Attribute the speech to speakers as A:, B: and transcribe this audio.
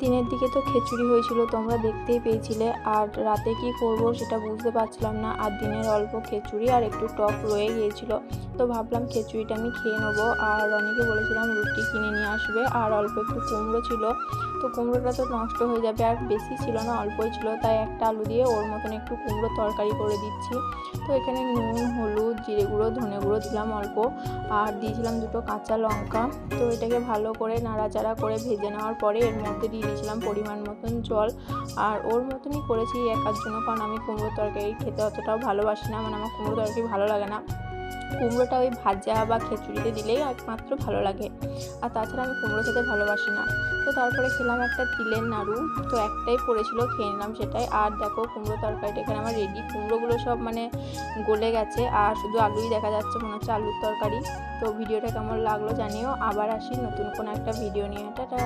A: দিনের দিকে তো খিচুড়ি হয়েছিল, তোমরা দেখতেই পেয়েছিলে। আর রাতে কি করব সেটা বুঝতে পারছিলাম না। আর দিনের অল্প খিচুড়ি আর একটু টক রয়ে গিয়েছিল, তো ভাবলাম খিচুড়িটা আমি খেয়ে নেবো। আর অনেকে বলেছিলাম রুটি কিনে নিয়ে আসবে। আর অল্প একটু কুমড়ো ছিল, তো কুমড়োটা তো নষ্ট হয়ে যাবে, আর বেশি ছিল না, অল্পই ছিল, তাই একটা আলু দিয়ে ওর মতন একটু কুমড়ো তরকারি করে দিচ্ছি। তো এখানে নুন, হলুদ, জিরে গুঁড়ো, ধনে গুঁড়ো দিলাম অল্প, আর দিয়েছিলাম 2টো কাঁচা লঙ্কা। তো এটাকে ভালো করে নাড়াচাড়া করে ভেজে নেওয়ার পরে এর মধ্যে দিয়ে দিয়েছিলাম পরিমাণ মতন জল। আর ওর মতনই করেছি একার জন্য, কারণ আমি কুমড়ো তরকারি খেতে অতটাও ভালোবাসি না, মানে আমার কুমড়ো তরকারি ভালো লাগে না। কুমড়োটা ওই ভাজা বা খিচুড়িতে দিলেই একমাত্র ভালো লাগে, আর তাছাড়া আমি কুমড়ো খেতে ভালোবাসি না। তো তারপরে খেলাম একটা তিলের নাড়ু, তো একটাই পড়েছিল, খেয়ে নিলাম সেটাই। আর দেখো কুমড়ো তরকারিটা এখানে আমার রেডি, কুমড়োগুলো সব মানে গলে গেছে, আর শুধু আলুই দেখা যাচ্ছে, মনে হচ্ছে আলুর তরকারি। তো ভিডিওটা কেমন লাগলো জানিও। আবার আসি নতুন কোনো একটা ভিডিও নিয়ে। টাটা।